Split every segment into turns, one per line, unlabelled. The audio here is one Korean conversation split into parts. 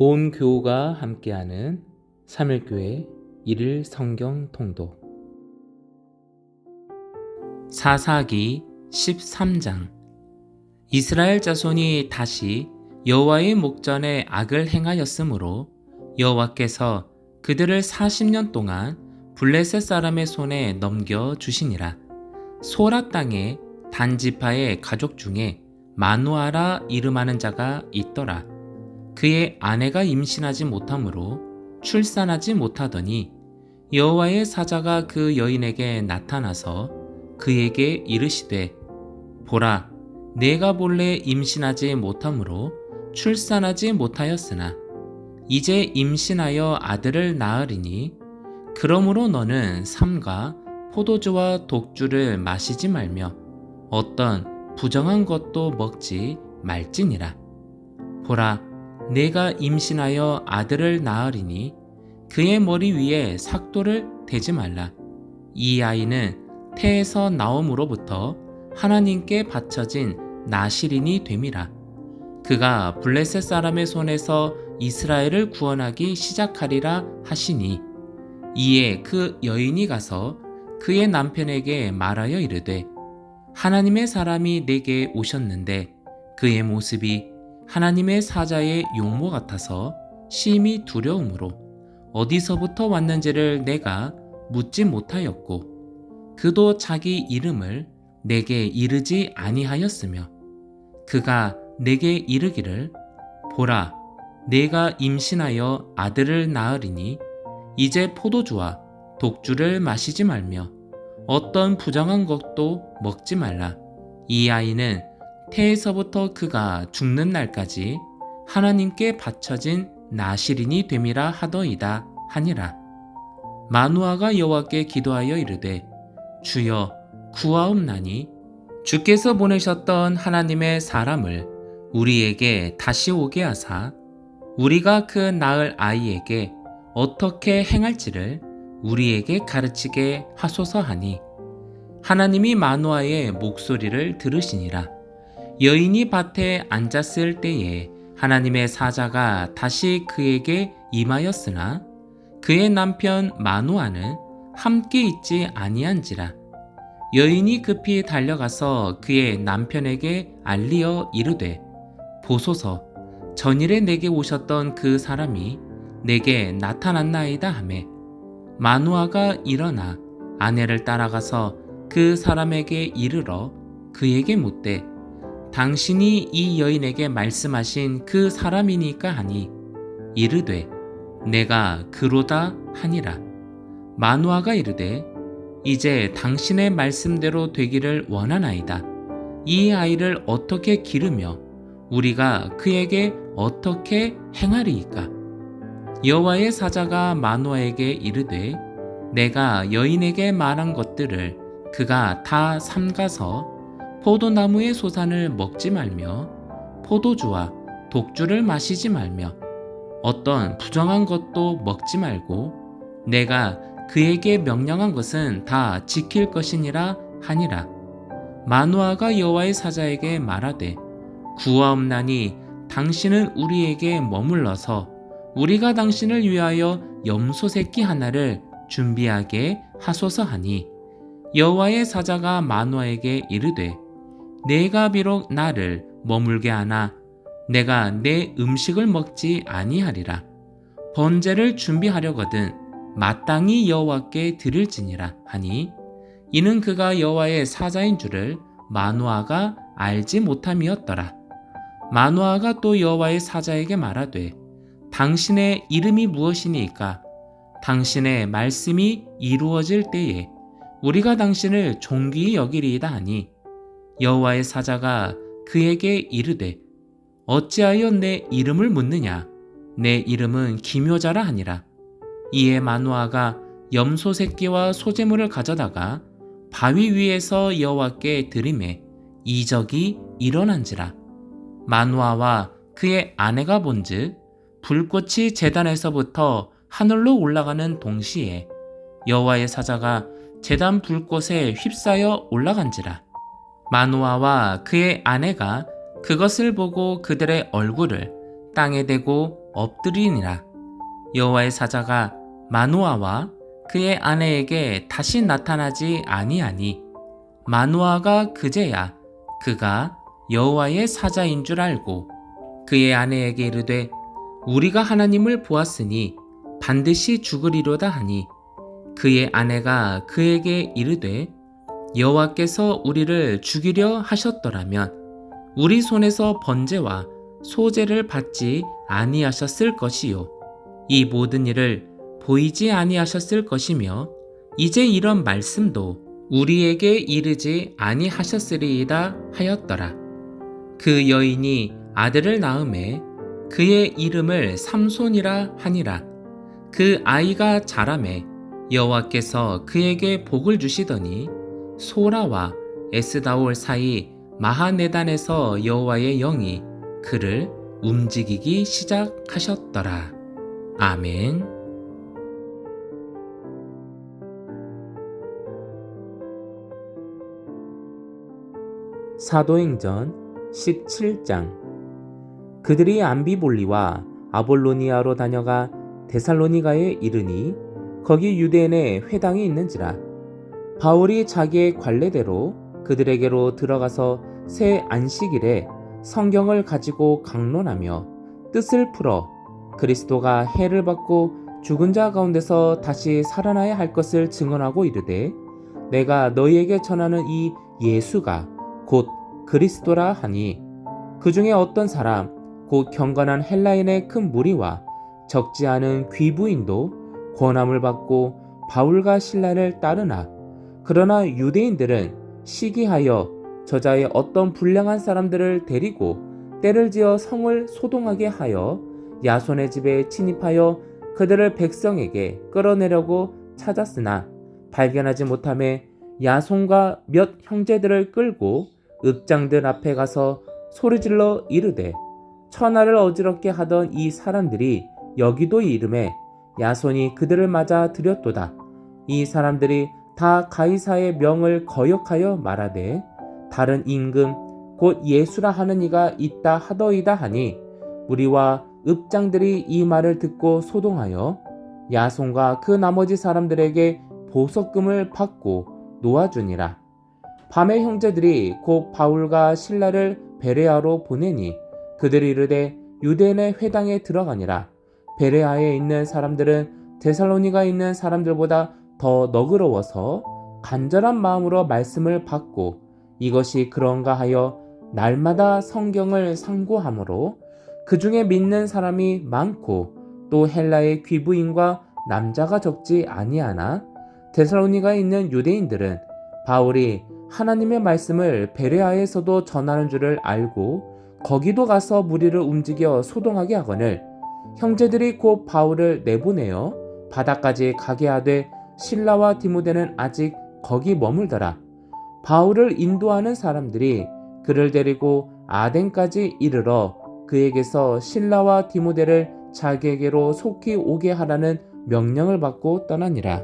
온 교우가 함께하는 3일교회 1일 성경 통독 사사기 13장. 이스라엘 자손이 다시 여호와의 목전에 악을 행하였으므로 여호와께서 그들을 40년 동안 블레셋 사람의 손에 넘겨 주시니라. 소라 땅에 단지파의 가족 중에 마누아라 이름하는 자가 있더라. 그의 아내가 임신하지 못하므로 출산하지 못하더니 여호와의 사자가 그 여인에게 나타나서 그에게 이르시되, 보라, 내가 본래 임신하지 못하므로 출산하지 못하였으나 이제 임신하여 아들을 낳으리니 그러므로 너는 삼가 포도주와 독주를 마시지 말며 어떤 부정한 것도 먹지 말지니라. 보라, 내가 임신하여 아들을 낳으리니 그의 머리 위에 삭도를 대지 말라. 이 아이는 태에서 나옴으로부터 하나님께 바쳐진 나실인이 됨이라. 그가 블레셋 사람의 손에서 이스라엘을 구원하기 시작하리라 하시니, 이에 그 여인이 가서 그의 남편에게 말하여 이르되, 하나님의 사람이 내게 오셨는데 그의 모습이 하나님의 사자의 용모 같아서 심히 두려움으로 어디서부터 왔는지를 내가 묻지 못하였고 그도 자기 이름을 내게 이르지 아니하였으며, 그가 내게 이르기를, 보라, 내가 임신하여 아들을 낳으리니 이제 포도주와 독주를 마시지 말며 어떤 부정한 것도 먹지 말라. 이 아이는 태에서부터 그가 죽는 날까지 하나님께 바쳐진 나실인이 됨이라 하더이다 하니라. 마누아가 여호와께 기도하여 이르되, 주여, 구하옵나니 주께서 보내셨던 하나님의 사람을 우리에게 다시 오게 하사 우리가 그 낳을 아이에게 어떻게 행할지를 우리에게 가르치게 하소서 하니, 하나님이 마누아의 목소리를 들으시니라. 여인이 밭에 앉았을 때에 하나님의 사자가 다시 그에게 임하였으나 그의 남편 마누아는 함께 있지 아니한지라. 여인이 급히 달려가서 그의 남편에게 알리어 이르되, 보소서, 전일에 내게 오셨던 그 사람이 내게 나타났나이다 하매, 마누아가 일어나 아내를 따라가서 그 사람에게 이르러 그에게 묻되, 당신이 이 여인에게 말씀하신 그 사람이니까 하니, 이르되, 내가 그로다 하니라. 마누아가 이르되, 이제 당신의 말씀대로 되기를 원하나이다. 이 아이를 어떻게 기르며 우리가 그에게 어떻게 행하리이까? 여호와의 사자가 마누아에게 이르되, 내가 여인에게 말한 것들을 그가 다 삼가서 포도나무의 소산을 먹지 말며 포도주와 독주를 마시지 말며 어떤 부정한 것도 먹지 말고 내가 그에게 명령한 것은 다 지킬 것이니라 하니라. 마누아가 여호와의 사자에게 말하되, 구하옵나니 당신은 우리에게 머물러서 우리가 당신을 위하여 염소 새끼 하나를 준비하게 하소서 하니, 여호와의 사자가 마누아에게 이르되, 내가 비록 나를 머물게 하나 내가 내 음식을 먹지 아니하리라. 번제를 준비하려거든 마땅히 여호와께 드릴지니라 하니, 이는 그가 여호와의 사자인 줄을 마누아가 알지 못함이었더라. 마누아가 또 여호와의 사자에게 말하되, 당신의 이름이 무엇이니까? 당신의 말씀이 이루어질 때에 우리가 당신을 존귀히 여기리이다 하니, 여호와의 사자가 그에게 이르되, 어찌하여 내 이름을 묻느냐? 내 이름은 기묘자라 하니라. 이에 마누아가 염소 새끼와 소제물을 가져다가 바위 위에서 여호와께 드리매 이적이 일어난지라. 마누아와 그의 아내가 본즉 불꽃이 제단에서부터 하늘로 올라가는 동시에 여호와의 사자가 제단 불꽃에 휩싸여 올라간지라. 마누아와 그의 아내가 그것을 보고 그들의 얼굴을 땅에 대고 엎드리니라. 여호와의 사자가 마누아와 그의 아내에게 다시 나타나지 아니하니 마누아가 그제야 그가 여호와의 사자인 줄 알고 그의 아내에게 이르되 우리가 하나님을 보았으니 반드시 죽으리로다 하니 그의 아내가 그에게 이르되 여호와께서 우리를 죽이려 하셨더라면 우리 손에서 번제와 소제를 받지 아니하셨을 것이요 이 모든 일을 보이지 아니하셨을 것이며 이제 이런 말씀도 우리에게 이르지 아니하셨으리이다 하였더라. 그 여인이 아들을 낳음에 그의 이름을 삼손이라 하니라. 그 아이가 자라매 여호와께서 그에게 복을 주시더니 소라와 에스다올 사이 마하네단에서 여호와의 영이 그를 움직이기 시작하셨더라. 아멘. 사도행전 17장. 그들이 암비볼리와 아볼로니아로 다녀가 데살로니가에 이르니 거기 유대인의 회당이 있는지라. 바울이 자기의 관례대로 그들에게로 들어가서 새 안식일에 성경을 가지고 강론하며 뜻을 풀어 그리스도가 해를 받고 죽은 자 가운데서 다시 살아나야 할 것을 증언하고 이르되 내가 너희에게 전하는 이 예수가 곧 그리스도라 하니 그 중에 어떤 사람 곧 경건한 헬라인의 큰 무리와 적지 않은 귀부인도 권함을 받고 바울과 실라를 따르나 그러나 유대인들은 시기하여 저자의 어떤 불량한 사람들을 데리고 때를 지어 성을 소동하게 하여 야손의 집에 침입하여 그들을 백성에게 끌어내려고 찾았으나 발견하지 못하매 야손과 몇 형제들을 끌고 읍장들 앞에 가서 소리질러 이르되 천하를 어지럽게 하던 이 사람들이 여기도 이름에 야손이 그들을 맞아 들였도다. 이 사람들이 다 가이사의 명을 거역하여 말하되 다른 임금 곧 예수라 하는 이가 있다 하더이다 하니 우리와 읍장들이 이 말을 듣고 소동하여 야손과 그 나머지 사람들에게 보석금을 받고 놓아주니라. 밤에 형제들이 곧 바울과 실라를 베레아로 보내니 그들이 이르되 유대인의 회당에 들어가니라. 베레아에 있는 사람들은 데살로니가에 있는 사람들보다 더 너그러워서 간절한 마음으로 말씀을 받고 이것이 그런가 하여 날마다 성경을 상고하므로 그 중에 믿는 사람이 많고 또 헬라의 귀부인과 남자가 적지 아니하나 데살로니가에 있는 유대인들은 바울이 하나님의 말씀을 베레아에서도 전하는 줄을 알고 거기도 가서 무리를 움직여 소동하게 하거늘 형제들이 곧 바울을 내보내어 바다까지 가게 하되 실라와 디모데는 아직 거기 머물더라. 바울을 인도하는 사람들이 그를 데리고 아덴까지 이르러 그에게서 실라와 디모데를 자기에게로 속히 오게 하라는 명령을 받고 떠나니라.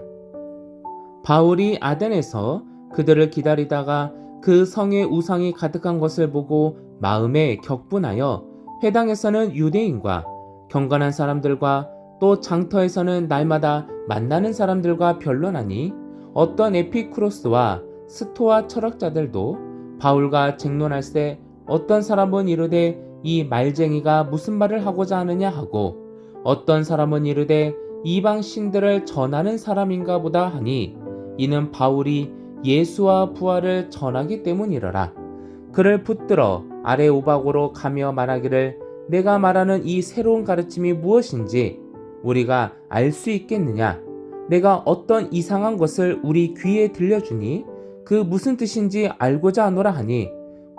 바울이 아덴에서 그들을 기다리다가 그 성에 우상이 가득한 것을 보고 마음에 격분하여 회당에서는 유대인과 경건한 사람들과 또 장터에서는 날마다 만나는 사람들과 변론하니 어떤 에피쿠로스와 스토아 철학자들도 바울과 쟁론할세 어떤 사람은 이르되 이 말쟁이가 무슨 말을 하고자 하느냐 하고 어떤 사람은 이르되 이방 신들을 전하는 사람인가 보다 하니 이는 바울이 예수와 부활을 전하기 때문이러라. 그를 붙들어 아레오바고로 가며 말하기를 내가 말하는 이 새로운 가르침이 무엇인지 우리가 알 수 있겠느냐? 내가 어떤 이상한 것을 우리 귀에 들려주니 그 무슨 뜻인지 알고자 하노라 하니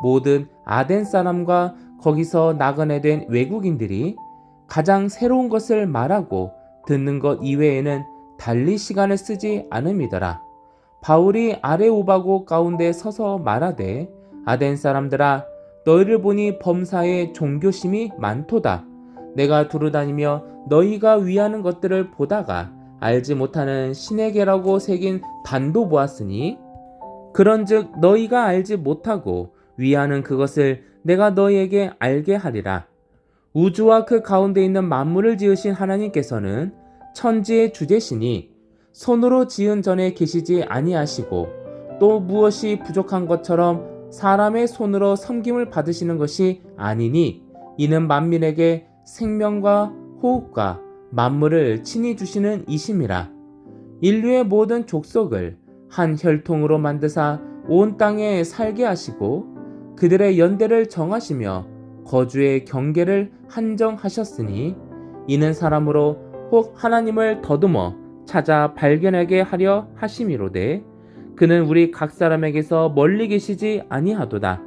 모든 아덴 사람과 거기서 나그네 된 외국인들이 가장 새로운 것을 말하고 듣는 것 이외에는 달리 시간을 쓰지 않음이더라. 바울이 아레오바고 가운데 서서 말하되 아덴 사람들아 너희를 보니 범사에 종교심이 많도다. 내가 두루다니며 너희가 위하는 것들을 보다가 알지 못하는 신에게라고 새긴 단도 보았으니 그런즉 너희가 알지 못하고 위하는 그것을 내가 너희에게 알게 하리라. 우주와 그 가운데 있는 만물을 지으신 하나님께서는 천지의 주제시니 손으로 지은 전에 계시지 아니하시고 또 무엇이 부족한 것처럼 사람의 손으로 섬김을 받으시는 것이 아니니 이는 만민에게 생명과 호흡과 만물을 친히 주시는 이심이라. 인류의 모든 족속을 한 혈통으로 만드사 온 땅에 살게 하시고 그들의 연대를 정하시며 거주의 경계를 한정하셨으니 이는 사람으로 혹 하나님을 더듬어 찾아 발견하게 하려 하심이로되 그는 우리 각 사람에게서 멀리 계시지 아니하도다.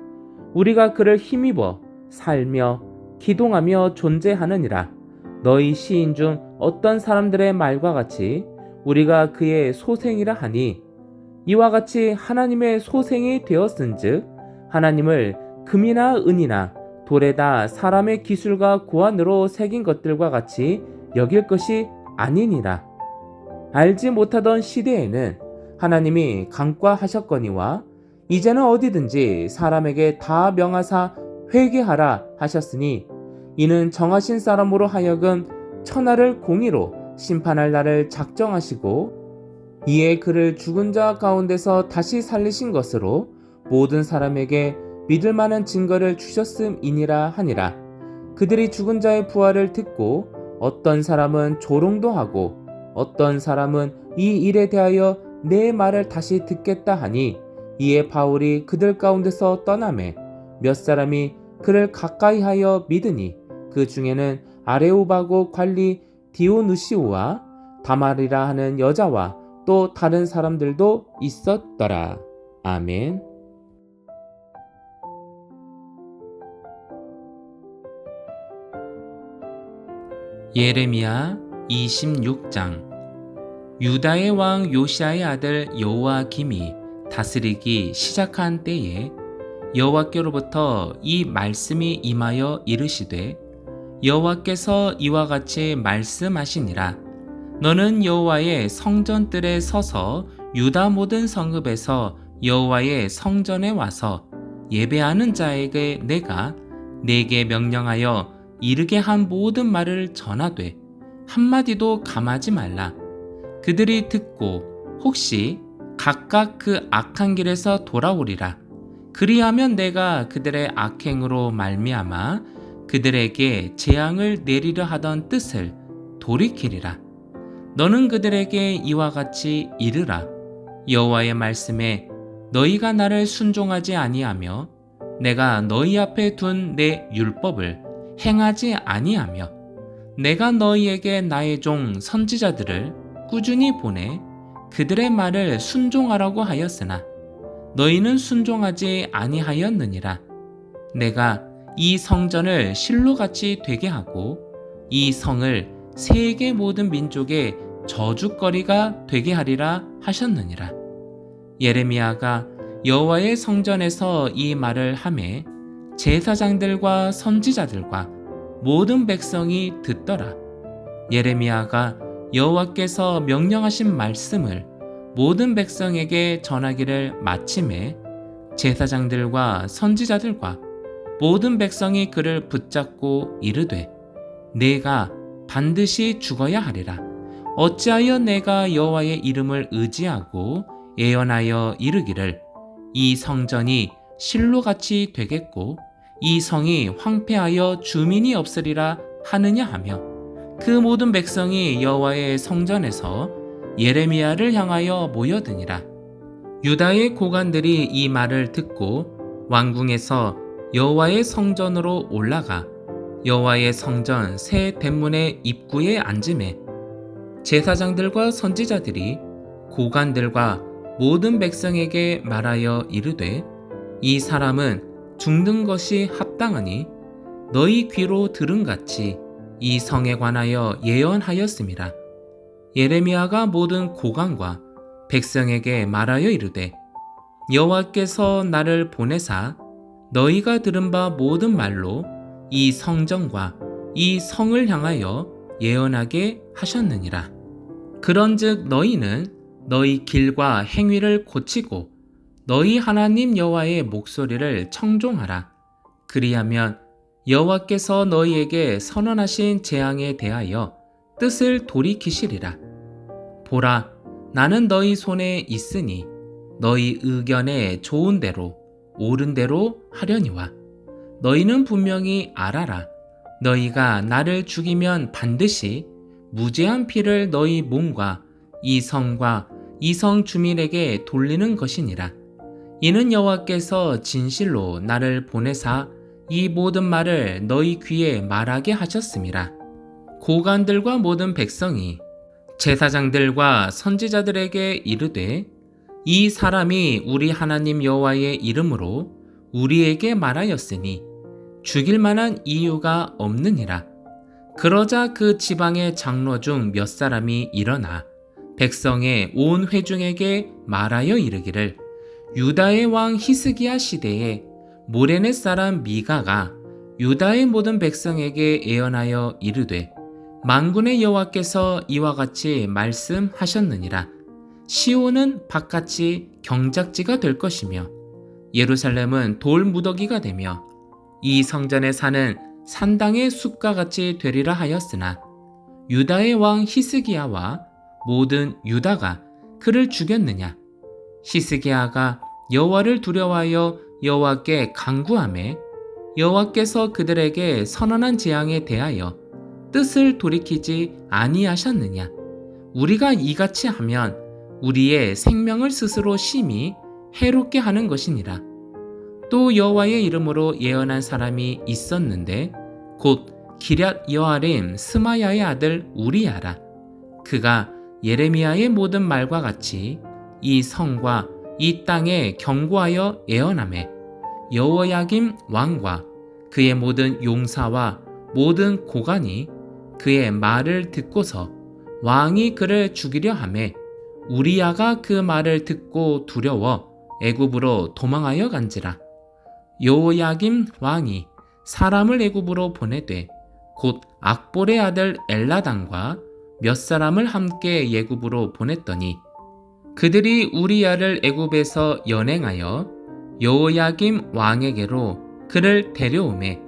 우리가 그를 힘입어 살며 기동하며 존재하느니라. 너희 시인 중 어떤 사람들의 말과 같이 우리가 그의 소생이라 하니 이와 같이 하나님의 소생이 되었은즉 하나님을 금이나 은이나 돌에다 사람의 기술과 고안으로 새긴 것들과 같이 여길 것이 아니니라. 알지 못하던 시대에는 하나님이 강과하셨거니와 이제는 어디든지 사람에게 다 명하사 회개하라 하셨으니 이는 정하신 사람으로 하여금 천하를 공의로 심판할 날을 작정하시고 이에 그를 죽은 자 가운데서 다시 살리신 것으로 모든 사람에게 믿을 만한 증거를 주셨음이니라 하니라. 그들이 죽은 자의 부활을 듣고 어떤 사람은 조롱도 하고 어떤 사람은 이 일에 대하여 내 말을 다시 듣겠다 하니 이에 바울이 그들 가운데서 떠나매 몇 사람이 그를 가까이하여 믿으니 그 중에는 아레오바고 관리 디오누시오와 다말이라 하는 여자와 또 다른 사람들도 있었더라. 아멘. 예레미야 26장. 유다의 왕 요시아의 아들 여호와김이 다스리기 시작한 때에 여호와께로부터 이 말씀이 임하여 이르시되 여호와께서 이와 같이 말씀하시니라. 너는 여호와의 성전뜰에 서서 유다 모든 성읍에서 여호와의 성전에 와서 예배하는 자에게 내가 네게 명령하여 이르게 한 모든 말을 전하되 한마디도 감하지 말라. 그들이 듣고 혹시 각각 그 악한 길에서 돌아오리라. 그리하면 내가 그들의 악행으로 말미암아 그들에게 재앙을 내리려 하던 뜻을 돌이키리라. 너는 그들에게 이와 같이 이르라. 여호와의 말씀에 너희가 나를 순종하지 아니하며 내가 너희 앞에 둔 내 율법을 행하지 아니하며 내가 너희에게 나의 종 선지자들을 꾸준히 보내 그들의 말을 순종하라고 하였으나 너희는 순종하지 아니하였느니라. 내가 이 성전을 실로같이 되게 하고 이 성을 세계 모든 민족의 저주거리가 되게 하리라 하셨느니라. 예레미야가 여호와의 성전에서 이 말을 하매 제사장들과 선지자들과 모든 백성이 듣더라. 예레미야가 여호와께서 명령하신 말씀을 모든 백성에게 전하기를 마침에 제사장들과 선지자들과 모든 백성이 그를 붙잡고 이르되 내가 반드시 죽어야 하리라. 어찌하여 내가 여호와의 이름을 의지하고 예언하여 이르기를 이 성전이 실로같이 되겠고 이 성이 황폐하여 주민이 없으리라 하느냐 하며 그 모든 백성이 여호와의 성전에서 예레미야를 향하여 모여드니라. 유다의 고관들이 이 말을 듣고 왕궁에서 여호와의 성전으로 올라가 여호와의 성전 새 대문의 입구에 앉으매 제사장들과 선지자들이 고관들과 모든 백성에게 말하여 이르되 이 사람은 죽는 것이 합당하니 너희 귀로 들은같이 이 성에 관하여 예언하였음이라. 예레미야가 모든 고관과 백성에게 말하여 이르되 여호와께서 나를 보내사 너희가 들은 바 모든 말로 이 성전과 이 성을 향하여 예언하게 하셨느니라. 그런즉 너희는 너희 길과 행위를 고치고 너희 하나님 여호와의 목소리를 청종하라. 그리하면 여호와께서 너희에게 선언하신 재앙에 대하여 뜻을 돌이키시리라. 보라, 나는 너희 손에 있으니 너희 의견에 좋은 대로 옳은 대로 하려니와 너희는 분명히 알아라. 너희가 나를 죽이면 반드시 무죄한 피를 너희 몸과 이 성과 이 성 주민에게 돌리는 것이니라. 이는 여호와께서 진실로 나를 보내사 이 모든 말을 너희 귀에 말하게 하셨음이라. 고관들과 모든 백성이 제사장들과 선지자들에게 이르되 이 사람이 우리 하나님 여호와의 이름으로 우리에게 말하였으니 죽일 만한 이유가 없느니라. 그러자 그 지방의 장로 중 몇 사람이 일어나 백성의 온 회중에게 말하여 이르기를 유다의 왕 히스기야 시대에 모레넷 사람 미가가 유다의 모든 백성에게 예언하여 이르되 만군의 여호와께서 이와 같이 말씀하셨느니라. 시온은 바깥이 경작지가 될 것이며 예루살렘은 돌 무더기가 되며 이 성전에 사는 산당의 숲과 같이 되리라 하였으나 유다의 왕 히스기야와 모든 유다가 그를 죽였느냐? 히스기야가 여호와를 두려워하여 여호와께 간구하매 여호와께서 그들에게 선언한 재앙에 대하여 뜻을 돌이키지 아니하셨느냐? 우리가 이같이 하면 우리의 생명을 스스로 심히 해롭게 하는 것이니라. 또 여호와의 이름으로 예언한 사람이 있었는데 곧 기럇 여아림 스마야의 아들 우리야라. 그가 예레미야의 모든 말과 같이 이 성과 이 땅에 경고하여 예언하매 여호야김 왕과 그의 모든 용사와 모든 고관이 그의 말을 듣고서 왕이 그를 죽이려 하매 우리야가 그 말을 듣고 두려워 애굽으로 도망하여 간지라. 여호야김 왕이 사람을 애굽으로 보내되 곧 악볼의 아들 엘라단과 몇 사람을 함께 애굽으로 보냈더니 그들이 우리야를 애굽에서 연행하여 여호야김 왕에게로 그를 데려오매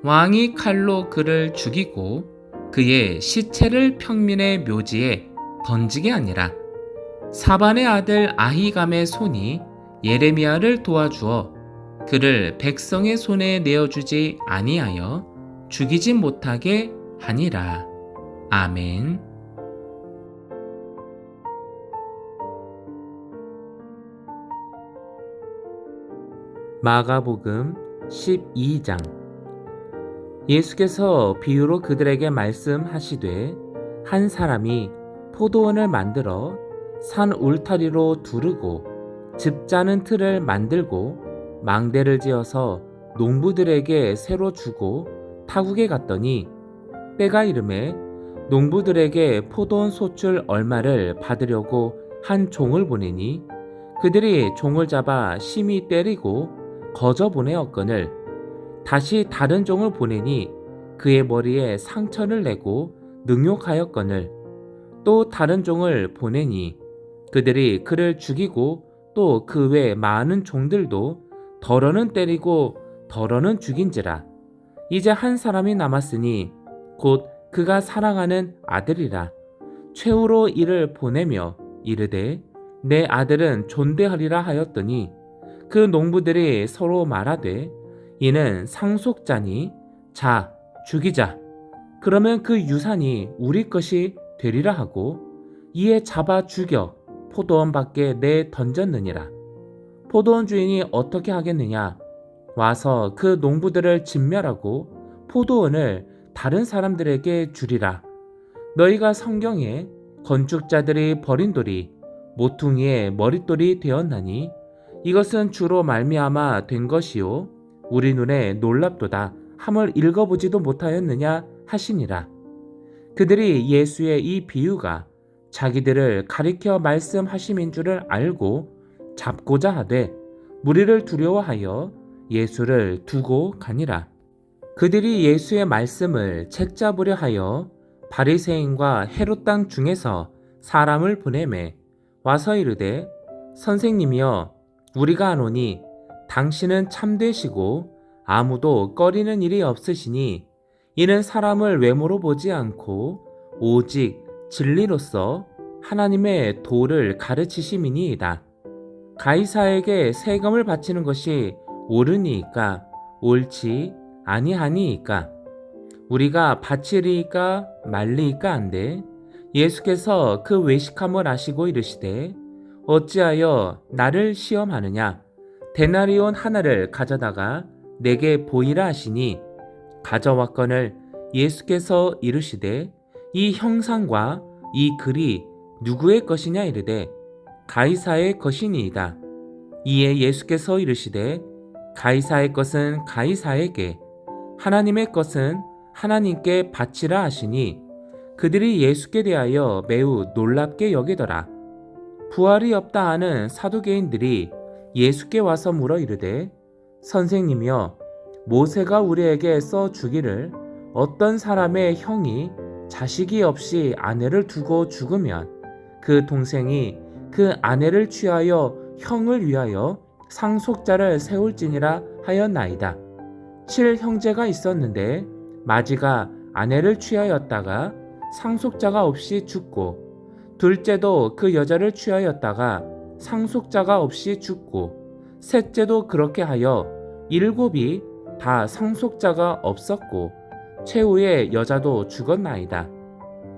왕이 칼로 그를 죽이고 그의 시체를 평민의 묘지에 던지게 하니라. 사반의 아들 아히감의 손이 예레미야를 도와주어 그를 백성의 손에 내어주지 아니하여 죽이지 못하게 하니라. 아멘. 마가복음 12장. 예수께서 비유로 그들에게 말씀하시되 한 사람이 포도원을 만들어 산 울타리로 두르고 집 짜는 틀을 만들고 망대를 지어서 농부들에게 새로 주고 타국에 갔더니 때가 이르매 농부들에게 포도원 소출 얼마를 받으려고 한 종을 보내니 그들이 종을 잡아 심히 때리고 거저 보내었거늘 다시 다른 종을 보내니 그의 머리에 상처를 내고 능욕하였거늘 또 다른 종을 보내니 그들이 그를 죽이고 또 그 외 많은 종들도 덜어는 때리고 덜어는 죽인지라. 이제 한 사람이 남았으니 곧 그가 사랑하는 아들이라. 최후로 이를 보내며 이르되 내 아들은 존대하리라 하였더니 그 농부들이 서로 말하되 이는 상속자니 자 죽이자. 그러면 그 유산이 우리 것이 되리라 하고 이에 잡아 죽여 포도원 밖에 내 던졌느니라. 포도원 주인이 어떻게 하겠느냐? 와서 그 농부들을 진멸하고 포도원을 다른 사람들에게 주리라. 너희가 성경에 건축자들이 버린 돌이 모퉁이의 머릿돌이 되었나니 이것은 주로 말미암아 된 것이요 우리 눈에 놀랍도다 함을 읽어보지도 못하였느냐 하시니라. 그들이 예수의 이 비유가 자기들을 가리켜 말씀하심인 줄을 알고 잡고자 하되 무리를 두려워하여 예수를 두고 가니라. 그들이 예수의 말씀을 책잡으려 하여 바리새인과 헤롯 땅 중에서 사람을 보내매 와서 이르되 선생님이여 우리가 아노니 당신은 참되시고 아무도 꺼리는 일이 없으시니 이는 사람을 외모로 보지 않고 오직 진리로서 하나님의 도를 가르치심이니이다. 가이사에게 세금을 바치는 것이 옳으니이까 옳지 아니하니이까 우리가 바치리이까 말리이까 한데 예수께서 그 외식함을 아시고 이르시되 어찌하여 나를 시험하느냐 데나리온 하나를 가져다가 내게 보이라 하시니 가져왔거늘 예수께서 이르시되 이 형상과 이 글이 누구의 것이냐 이르되 가이사의 것이니이다. 이에 예수께서 이르시되 가이사의 것은 가이사에게 하나님의 것은 하나님께 바치라 하시니 그들이 예수께 대하여 매우 놀랍게 여기더라. 부활이 없다 하는 사두개인들이 예수께 와서 물어 이르되 선생님이여 모세가 우리에게 써 주기를 어떤 사람의 형이 자식이 없이 아내를 두고 죽으면 그 동생이 그 아내를 취하여 형을 위하여 상속자를 세울지니라 하였나이다. 7형제가 있었는데 마지가 아내를 취하였다가 상속자가 없이 죽고 둘째도 그 여자를 취하였다가 상속자가 없이 죽고 셋째도 그렇게 하여 7이 다 상속자가 없었고 최후의 여자도 죽었나이다.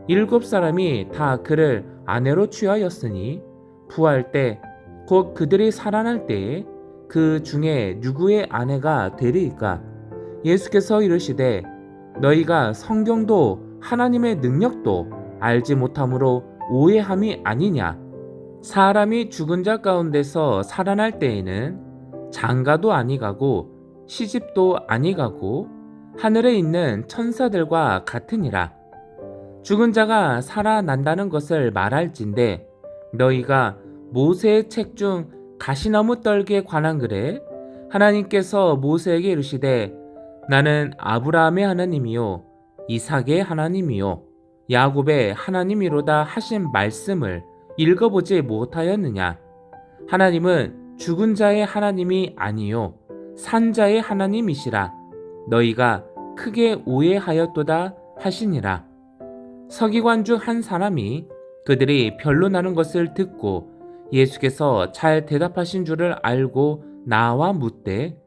7사람이 다 그를 아내로 취하였으니 부활 때 곧 그들이 살아날 때에 그 중에 누구의 아내가 되리이까? 예수께서 이르시되 너희가 성경도 하나님의 능력도 알지 못함으로 오해함이 아니냐? 사람이 죽은 자 가운데서 살아날 때에는 장가도 아니가고 시집도 아니가고 하늘에 있는 천사들과 같으니라. 죽은 자가 살아난다는 것을 말할진대 너희가 모세의 책 중 가시나무 떨기에 관한 글에 하나님께서 모세에게 이르시되 나는 아브라함의 하나님이요 이삭의 하나님이요 야곱의 하나님이로다 하신 말씀을 읽어보지 못하였느냐? 하나님은 죽은 자의 하나님이 아니요 산 자의 하나님이시라. 너희가 크게 오해하였도다 하시니라. 서기관 중 한 사람이 그들이 변론하는 것을 듣고 예수께서 잘 대답하신 줄을 알고 나와 묻되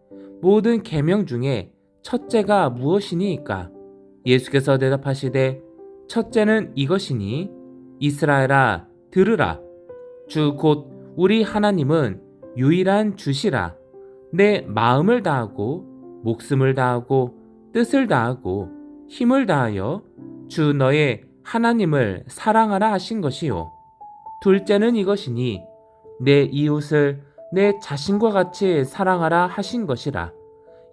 모든 계명 중에 첫째가 무엇이니이까? 예수께서 대답하시되 첫째는 이것이니 이스라엘아 들으라. 주 곧 우리 하나님은 유일한 주시라. 내 마음을 다하고 목숨을 다하고 뜻을 다하고 힘을 다하여 주 너의 하나님을 사랑하라 하신 것이요. 둘째는 이것이니 내 이웃을 내 자신과 같이 사랑하라 하신 것이라.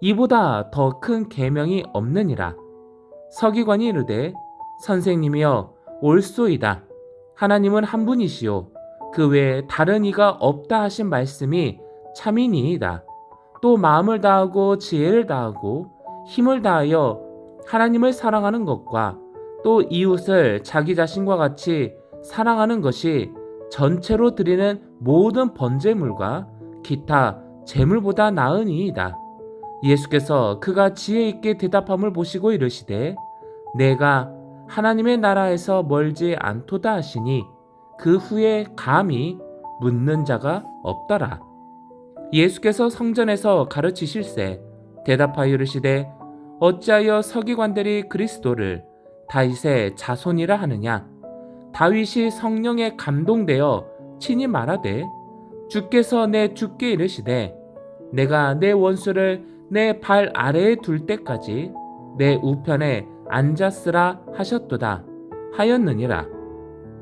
이보다 더 큰 계명이 없느니라. 서기관이 이르되 선생님이여 옳소이다. 하나님은 한 분이시요 그 외에 다른 이가 없다 하신 말씀이 참이니이다. 또 마음을 다하고 지혜를 다하고 힘을 다하여 하나님을 사랑하는 것과 또 이웃을 자기 자신과 같이 사랑하는 것이 전체로 드리는 모든 번제물과 기타 제물보다 나으니이다. 예수께서 그가 지혜 있게 대답함을 보시고 이르시되 내가 하나님의 나라에서 멀지 않도다 하시니 그 후에 감히 묻는 자가 없더라. 예수께서 성전에서 가르치실세 대답하여 이르시되 어찌하여 서기관들이 그리스도를 다윗의 자손이라 하느냐? 다윗이 성령에 감동되어 친히 말하되 주께서 내 주께 이르시되 내가 내 원수를 내 발 아래에 둘 때까지 내 우편에 앉았으라 하셨도다 하였느니라.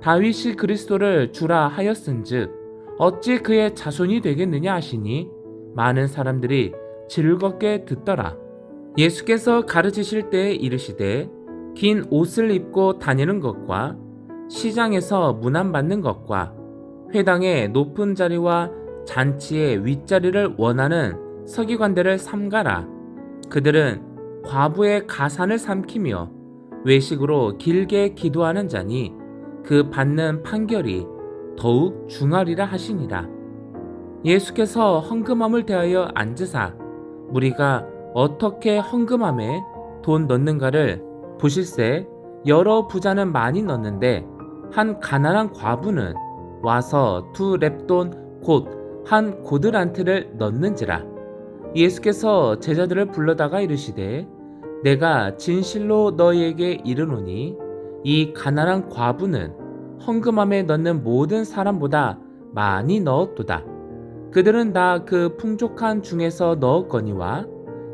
다윗이 그리스도를 주라 하였은즉 어찌 그의 자손이 되겠느냐 하시니 많은 사람들이 즐겁게 듣더라. 예수께서 가르치실 때에 이르시되 긴 옷을 입고 다니는 것과 시장에서 문안받는 것과 회당의 높은 자리와 잔치의 윗자리를 원하는 서기관들을 삼가라. 그들은 과부의 가산을 삼키며 외식으로 길게 기도하는 자니 그 받는 판결이 더욱 중하리라 하시니라. 예수께서 헌금함을 대하여 앉으사 무리가 어떻게 헌금함에 돈 넣는가를 보실세. 여러 부자는 많이 넣는데 한 가난한 과부는 와서 두 렙돈 곧 한 고드란트를 넣는지라. 예수께서 제자들을 불러다가 이르시되 내가 진실로 너희에게 이르노니 이 가난한 과부는 헌금함에 넣는 모든 사람보다 많이 넣었도다. 그들은 다 그 풍족한 중에서 넣었거니와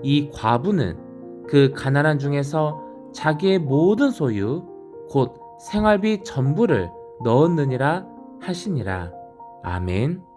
이 과부는 그 가난한 중에서 자기의 모든 소유 곧 생활비 전부를 넣었느니라 하시니라. 아멘.